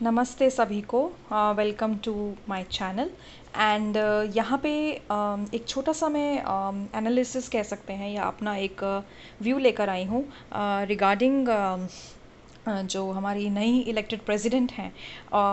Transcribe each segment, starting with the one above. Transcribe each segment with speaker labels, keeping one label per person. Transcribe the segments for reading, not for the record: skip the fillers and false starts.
Speaker 1: नमस्ते सभी को। Welcome to my channel. And यहाँ पे एक छोटा सा मैं एनालिसिस कह सकते हैं या अपना एक व्यू लेकर आई हूँ रिगार्डिंग जो हमारी नई इलेक्टेड प्रेसिडेंट हैं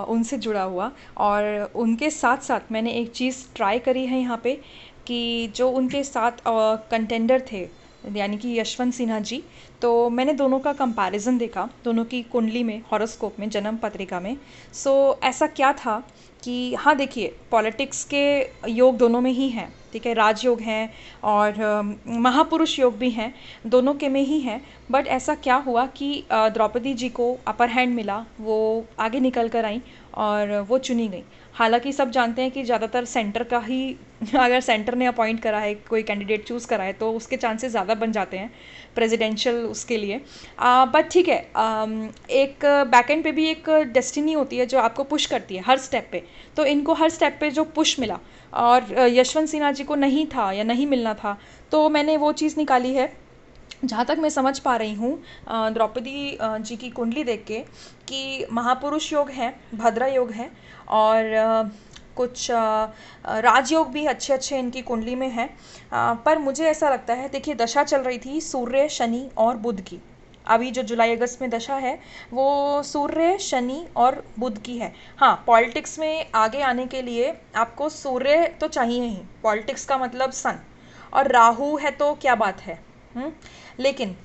Speaker 1: उनसे जुड़ा हुआ। और उनके साथ साथ मैंने एक चीज़ ट्राई करी है यहाँ पे कि जो उनके साथ कंटेंडर थे यानी कि यशवंत सिन्हा जी, तो मैंने दोनों का कंपैरिजन देखा, दोनों की कुंडली में, हॉरोस्कोप में, जन्म पत्रिका में। सो ऐसा क्या था कि हाँ देखिए, पॉलिटिक्स के योग दोनों में ही हैं, ठीक है, राजयोग हैं और महापुरुष योग भी हैं, दोनों के में ही हैं। बट ऐसा क्या हुआ कि द्रौपदी जी को अपर हैंड मिला, वो आगे निकल कर आई और वो चुनी गई। हालांकि सब जानते हैं कि ज़्यादातर सेंटर का ही अगर सेंटर ने अपॉइंट करा है, कोई कैंडिडेट चूज़ करा है, तो उसके चांसेस ज़्यादा बन जाते हैं प्रेसिडेंशियल उसके लिए। बट ठीक है, एक बैक एंड पे भी एक डेस्टिनी होती है जो आपको पुश करती है हर स्टेप पे। तो इनको हर स्टेप पे जो पुश मिला और यशवंत सिन्हा जी को नहीं था या नहीं मिलना था, तो मैंने वो चीज़ निकाली है। जहाँ तक मैं समझ पा रही हूँ द्रौपदी जी की कुंडली देख के, कि महापुरुष योग है, भद्रा योग है और कुछ राजयोग भी अच्छे अच्छे इनकी कुंडली में हैं। पर मुझे ऐसा लगता है, देखिए दशा चल रही थी सूर्य, शनि और बुध की। अभी जो जुलाई अगस्त में दशा है वो सूर्य, शनि और बुध की है। हाँ, पॉलिटिक्स में आगे आने के लिए आपको सूर्य तो चाहिए ही, पॉलिटिक्स का मतलब सन, और राहु है तो क्या बात है। लेकिन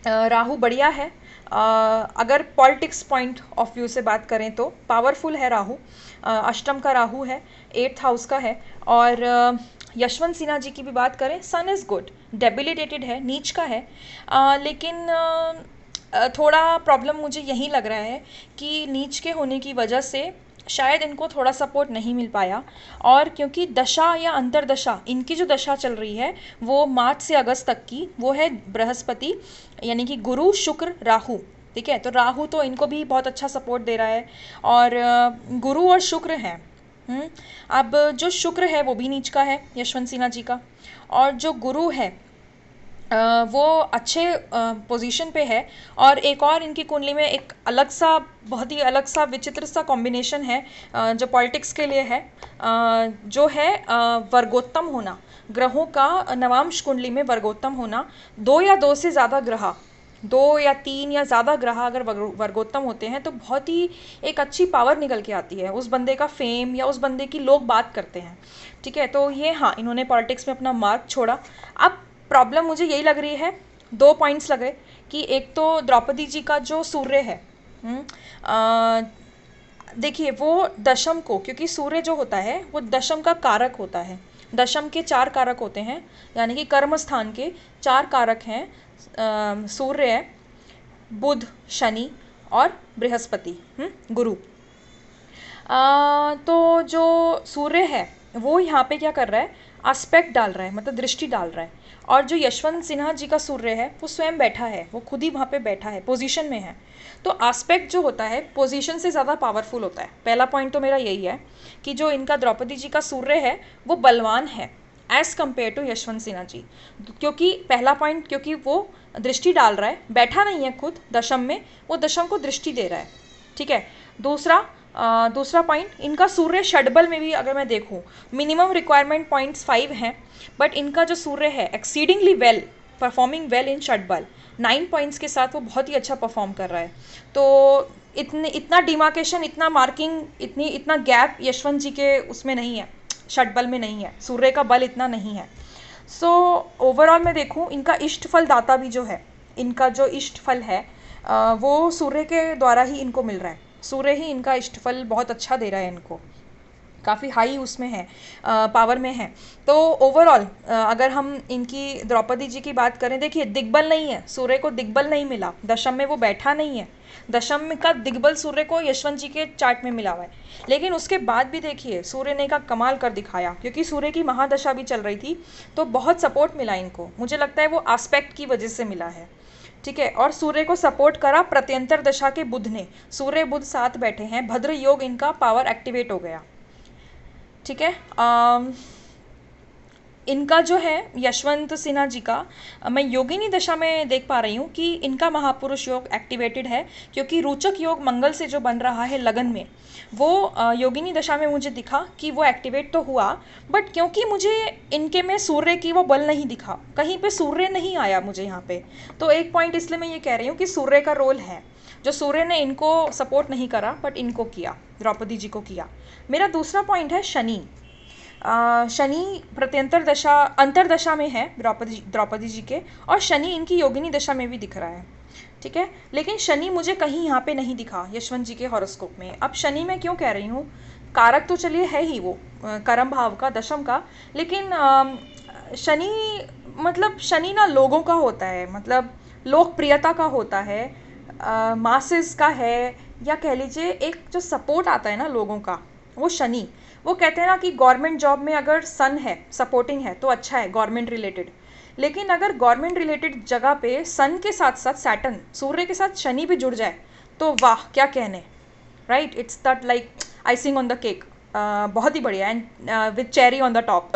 Speaker 1: राहु बढ़िया है। अगर पॉलिटिक्स पॉइंट ऑफ व्यू से बात करें तो पावरफुल है राहु। अष्टम का राहु है, 8th हाउस का है। और यशवंत सिन्हा जी की भी बात करें, सन इज़ गुड, डेबिलिटेटेड है, नीच का है। लेकिन थोड़ा प्रॉब्लम मुझे यही लग रहा है कि नीच के होने की वजह से शायद इनको थोड़ा सपोर्ट नहीं मिल पाया। और क्योंकि दशा या अंतरदशा, इनकी जो दशा चल रही है वो मार्च से अगस्त तक की, वो है बृहस्पति यानी कि गुरु, शुक्र, राहु। ठीक है, तो राहु तो इनको भी बहुत अच्छा सपोर्ट दे रहा है और गुरु और शुक्र हैं। अब जो शुक्र है वो भी नीच का है यशवंत सिन्हा जी का, और जो गुरु है वो अच्छे पोजीशन पे है। और एक और इनकी कुंडली में एक अलग सा, बहुत ही अलग सा विचित्र सा कॉम्बिनेशन है जो पॉलिटिक्स के लिए है, जो है वर्गोत्तम होना, ग्रहों का नवांश कुंडली में वर्गोत्तम होना। दो या दो से ज़्यादा ग्रह, 2 या 3 या ज़्यादा ग्रह अगर वर्गोत्तम होते हैं तो बहुत ही एक अच्छी पावर निकल के आती है, उस बंदे का फेम या उस बंदे की लोग बात करते हैं। ठीक है, तो ये हाँ, इन्होंने पॉलिटिक्स में अपना मार्क छोड़ा। अब प्रॉब्लम मुझे यही लग रही है, 2 पॉइंट्स लगे कि एक तो द्रौपदी जी का जो सूर्य है, देखिए वो दशम को, क्योंकि सूर्य जो होता है वो दशम का कारक होता है। दशम के 4 कारक होते हैं, यानी कि कर्म स्थान के 4 कारक हैं, सूर्य, बुध, शनि और बृहस्पति, गुरु। तो जो सूर्य है वो यहाँ पे क्या कर रहा है, एस्पेक्ट डाल रहा है, मतलब दृष्टि डाल रहा है। और जो यशवंत सिन्हा जी का सूर्य है वो स्वयं बैठा है, वो खुद ही वहाँ पे बैठा है, पोजीशन में है। तो एस्पेक्ट जो होता है पोजीशन से ज़्यादा पावरफुल होता है। पहला पॉइंट तो मेरा यही है कि जो इनका द्रौपदी जी का सूर्य है वो बलवान है as compare to Yashwant Sinha ji. क्योंकि पहला पॉइंट, क्योंकि वो दृष्टि डाल रहा है, बैठा नहीं है खुद दशम में, वो दशम को दृष्टि दे रहा है। ठीक है, दूसरा पॉइंट, इनका सूर्य षडबल में भी अगर मैं देखूं, मिनिमम रिक्वायरमेंट पॉइंट्स 5 हैं, बट इनका जो सूर्य है exceedingly well, performing well in shadbala, 9 points के साथ वो बहुत ही अच्छा परफॉर्म कर रहा है। तो इतना डिमार्केशन, इतना मार्किंग, इतना गैप यशवंत जी के उसमें नहीं है, षडबल में नहीं है, सूर्य का बल इतना नहीं है। सो ओवरऑल मैं देखूं, इनका इष्ट फल दाता भी जो है, इनका जो इष्ट फल है वो सूर्य के द्वारा ही इनको मिल रहा है। सूर्य ही इनका इष्टफल बहुत अच्छा दे रहा है इनको, काफ़ी हाई उसमें है, पावर में है। तो ओवरऑल अगर हम इनकी द्रौपदी जी की बात करें, देखिए दिग्बल नहीं है, सूर्य को दिग्बल नहीं मिला, दशम में वो बैठा नहीं है। दशम का दिग्बल सूर्य को यशवंत जी के चार्ट में मिला हुआ है। लेकिन उसके बाद भी देखिए सूर्य ने का कमाल कर दिखाया, क्योंकि सूर्य की महादशा भी चल रही थी, तो बहुत सपोर्ट मिला इनको। मुझे लगता है वो एस्पेक्ट की वजह से मिला है। ठीक है, और सूर्य को सपोर्ट करा प्रत्यंतर दशा के बुध ने, सूर्य बुध साथ बैठे हैं, भद्र योग इनका पावर एक्टिवेट हो गया। ठीक है, इनका जो है यशवंत सिन्हा जी का मैं योगिनी दशा में देख पा रही हूँ कि इनका महापुरुष योग एक्टिवेटेड है, क्योंकि रोचक योग मंगल से जो बन रहा है लगन में, वो योगिनी दशा में मुझे दिखा कि वो एक्टिवेट तो हुआ, बट क्योंकि मुझे इनके में सूर्य की वो बल नहीं दिखा, कहीं पे सूर्य नहीं आया मुझे यहाँ पे, तो एक पॉइंट इसलिए मैं ये कह रही हूँ कि सूर्य का रोल है, जो सूर्य ने इनको सपोर्ट नहीं करा बट इनको किया, द्रौपदी जी को किया। मेरा दूसरा पॉइंट है शनि। शनि प्रत्यंतर दशा अंतरदशा में है द्रौपदी जी के, और शनि इनकी योगिनी दशा में भी दिख रहा है, ठीक है। लेकिन शनि मुझे कहीं यहाँ पे नहीं दिखा यशवंत जी के हॉरोस्कोप में। अब शनि मैं क्यों कह रही हूँ, कारक तो चलिए है ही वो कर्म भाव का, दशम का, लेकिन शनि मतलब शनि ना लोगों का होता है, मतलब लोकप्रियता का होता है, मासेस का है, या कह लीजिए एक जो सपोर्ट आता है ना लोगों का, वो शनि। वो कहते हैं ना कि गवर्नमेंट जॉब में अगर सन है, सपोर्टिंग है, तो अच्छा है गवर्नमेंट रिलेटेड, लेकिन अगर गवर्नमेंट रिलेटेड जगह पे सन के साथ साथ सैटर्न, सूर्य के साथ शनि भी जुड़ जाए तो वाह क्या कहने, right, it's that like icing on the cake, बहुत ही बढ़िया, and with cherry on the top.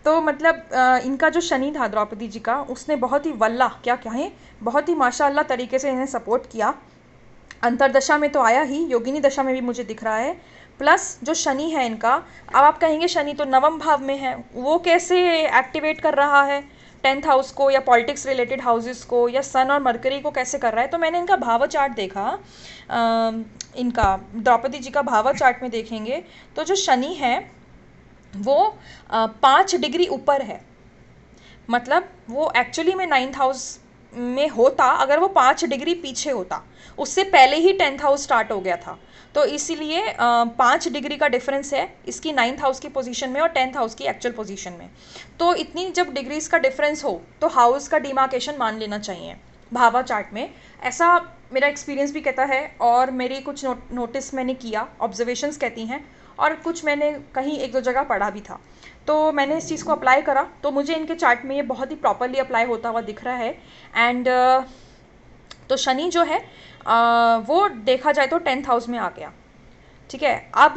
Speaker 1: तो मतलब इनका जो शनि था द्रौपदी जी का, उसने बहुत ही वल्ला क्या कहें, बहुत ही माशाअल्लाह तरीके से इन्हें सपोर्ट किया। अंतरदशा में तो आया ही, योगिनी दशा में भी मुझे दिख रहा है, प्लस जो शनि है इनका, अब आप कहेंगे शनि तो नवम भाव में है, वो कैसे एक्टिवेट कर रहा है 10th हाउस को, या पॉलिटिक्स रिलेटेड हाउसेस को, या सन और मरकरी को कैसे कर रहा है। तो मैंने इनका भाव चार्ट देखा, इनका द्रौपदी जी का भाव चार्ट में देखेंगे तो जो शनि है वो 5 डिग्री ऊपर है, मतलब वो एक्चुअली में 9th हाउस में होता अगर वो 5 डिग्री पीछे होता, उससे पहले ही 10th हाउस स्टार्ट हो गया था, तो इसीलिए 5 डिग्री का डिफरेंस है इसकी 9th हाउस की पोजीशन में और 10th हाउस की एक्चुअल पोजीशन में। तो इतनी जब डिग्रीज का डिफरेंस हो तो हाउस का डिमार्केशन मान लेना चाहिए भावा चार्ट में, ऐसा मेरा एक्सपीरियंस भी कहता है, और मेरी कुछ नोटिस मैंने किया, ऑब्जर्वेशंस कहती हैं, और कुछ मैंने कहीं एक दो जगह पढ़ा भी था, तो मैंने इस चीज़ को अप्लाई करा, तो मुझे इनके चार्ट में ये बहुत ही प्रॉपरली अप्लाई होता हुआ दिख रहा है। एंड तो शनि जो है वो देखा जाए तो 10th हाउस में आ गया, ठीक है। अब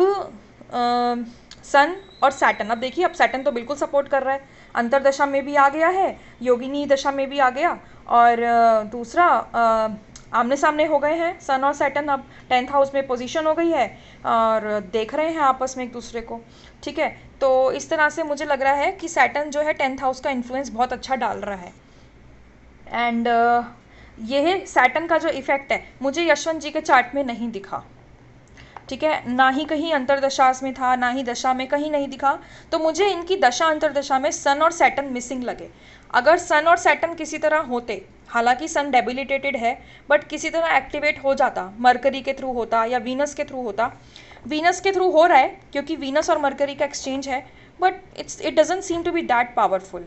Speaker 1: सन और सैटर्न, अब देखिए, अब सैटर्न तो बिल्कुल सपोर्ट कर रहा है, अंतरदशा में भी आ गया है, योगिनी दशा में भी आ गया, और दूसरा आमने सामने हो गए हैं सन और सैटर्न, अब 10th हाउस में पोजीशन हो गई है और देख रहे हैं आपस में एक दूसरे को, ठीक है। तो इस तरह से मुझे लग रहा है कि सैटर्न जो है 10th हाउस का इन्फ्लुएंस बहुत अच्छा डाल रहा है। एंड यह सैटर्न का जो इफेक्ट है मुझे यशवंत जी के चार्ट में नहीं दिखा, ठीक है, ना ही कहीं अंतरदशास में था, ना ही दशा में, कहीं नहीं दिखा। तो मुझे इनकी दशा अंतरदशा में सन और सैटर्न मिसिंग लगे। अगर सन और सैटर्न किसी तरह होते, हालांकि सन डेबिलिटेटेड है, बट किसी तरह एक्टिवेट हो जाता, मरकरी के थ्रू होता या वीनस के थ्रू होता, वीनस के थ्रू हो रहा है क्योंकि वीनस और मरकरी का एक्सचेंज है, but it doesn't seem to be that powerful,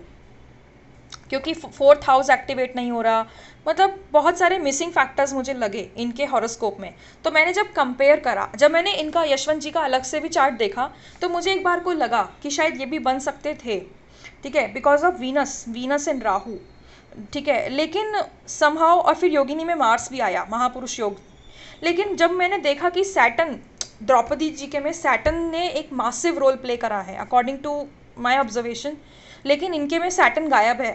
Speaker 1: क्योंकि 4th हाउस एक्टिवेट नहीं हो रहा, मतलब बहुत सारे मिसिंग फैक्टर्स मुझे लगे इनके हॉरोस्कोप में। तो मैंने जब कंपेयर करा, जब मैंने इनका यशवंत जी का अलग से भी चार्ट देखा, तो मुझे एक बार को लगा कि शायद ये भी बन सकते थे, ठीक है, because of Venus and Rahu, ठीक है। लेकिन समहाउ, और फिर योगिनी में मार्स भी आया, महापुरुष योग। लेकिन जब मैंने देखा कि सैटर्न, द्रौपदी जी के में सैटर्न ने एक मासिव रोल प्ले करा है अकॉर्डिंग टू माई ऑब्जर्वेशन, लेकिन इनके में सैटर्न गायब है,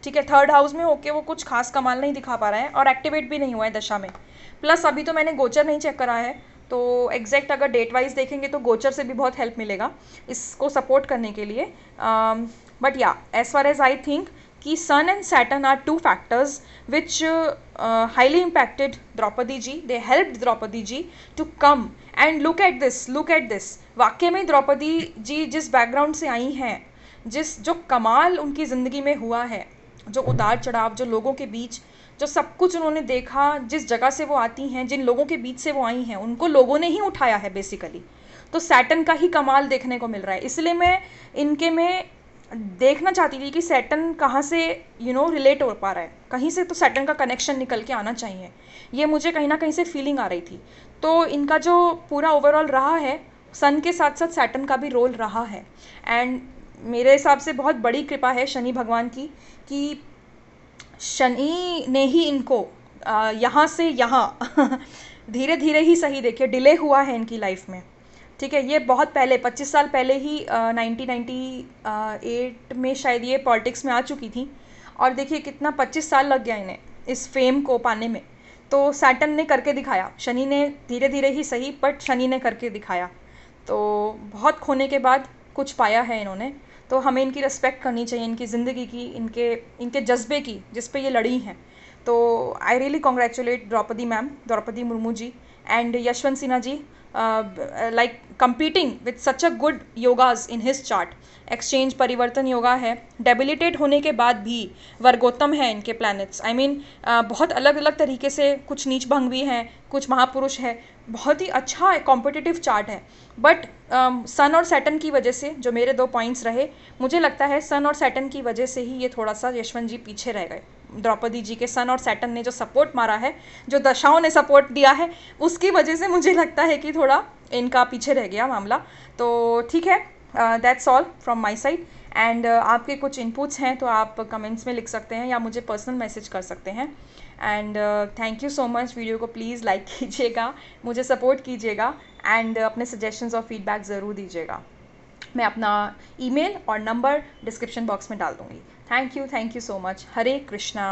Speaker 1: ठीक है, 3rd हाउस में होके वो कुछ खास कमाल नहीं दिखा पा रहा है और एक्टिवेट भी नहीं हुआ है दशा में। प्लस अभी तो मैंने गोचर नहीं चेक करा है, तो एग्जैक्ट अगर डेट वाइज देखेंगे तो गोचर से भी बहुत हेल्प मिलेगा इसको सपोर्ट करने के लिए। बट या as far as I think कि sun and Saturn are 2 factors which highly impacted Draupadi ji, they helped Draupadi ji to come and look at this. वाकई में द्रौपदी जी जिस बैकग्राउंड से आई हैं, जो कमाल उनकी ज़िंदगी में हुआ है, जो उतार चढ़ाव, जो लोगों के बीच, जो सब कुछ उन्होंने देखा, जिस जगह से वो आती हैं, जिन लोगों के बीच से वो आई हैं, उनको लोगों ने ही उठाया है बेसिकली। तो सैटर्न का ही कमाल देखने को मिल रहा है, इसलिए मैं इनके में देखना चाहती थी कि सैटर्न कहाँ से रिलेट हो पा रहा है, कहीं से तो सैटर्न का कनेक्शन निकल के आना चाहिए, ये मुझे कहीं ना कहीं से फीलिंग आ रही थी। तो इनका जो पूरा ओवरऑल रहा है, सन के साथ साथ सैटर्न का भी रोल रहा है, एंड मेरे हिसाब से बहुत बड़ी कृपा है शनि भगवान की कि शनि ने ही इनको यहाँ से यहाँ धीरे धीरे ही सही, देखिए डिले हुआ है इनकी लाइफ में, ठीक है, ये बहुत पहले 25 साल पहले ही 1998 में शायद ये पॉलिटिक्स में आ चुकी थी। और देखिए कितना 25 साल लग गया इन्हें इस फेम को पाने में। तो सैटर्न ने करके दिखाया, शनि ने धीरे धीरे ही सही, बट शनि ने करके दिखाया। तो बहुत खोने के बाद कुछ पाया है इन्होंने। तो हमें इनकी रिस्पेक्ट करनी चाहिए, इनकी ज़िंदगी की, इनके जज्बे की, जिस पे ये लड़ी हैं। तो I really congratulate Droupadi ma'am, Droupadi Murmu ji and Yashwant Sinha ji, like competing with such a good yogas in his chart। Exchange परिवर्तन योगा है, डेबिलिटेट होने के बाद भी वर्गोत्तम है इनके प्लैनेट्स। आई मीन बहुत अलग अलग तरीके से, कुछ नीच भंग भी हैं, कुछ महापुरुष है। बहुत ही अच्छा कॉम्पिटिटिव चार्ट है। बट सन और सैटर्न की वजह से जो मेरे 2 पॉइंट्स रहे, मुझे लगता है सन और सैटर्न की वजह से ही ये थोड़ा सा यशवंत जी पीछे रह गए। द्रौपदी जी के सन और सैटर्न ने जो सपोर्ट मारा है, जो दशाओं ने सपोर्ट दिया है, उसकी वजह से मुझे लगता है कि थोड़ा इनका पीछे रह गया मामला। तो ठीक है, that's all from my side. And आपके कुछ इनपुट्स हैं तो आप कमेंट्स में लिख सकते हैं या मुझे पर्सनल मैसेज कर सकते हैं। And thank you so much. Video को प्लीज़ लाइक कीजिएगा, मुझे सपोर्ट कीजिएगा एंड अपने सजेशंस और फीडबैक ज़रूर दीजिएगा। मैं अपना ईमेल और नंबर डिस्क्रिप्शन बॉक्स में डाल दूँगी। Thank you so much. Hare Krishna.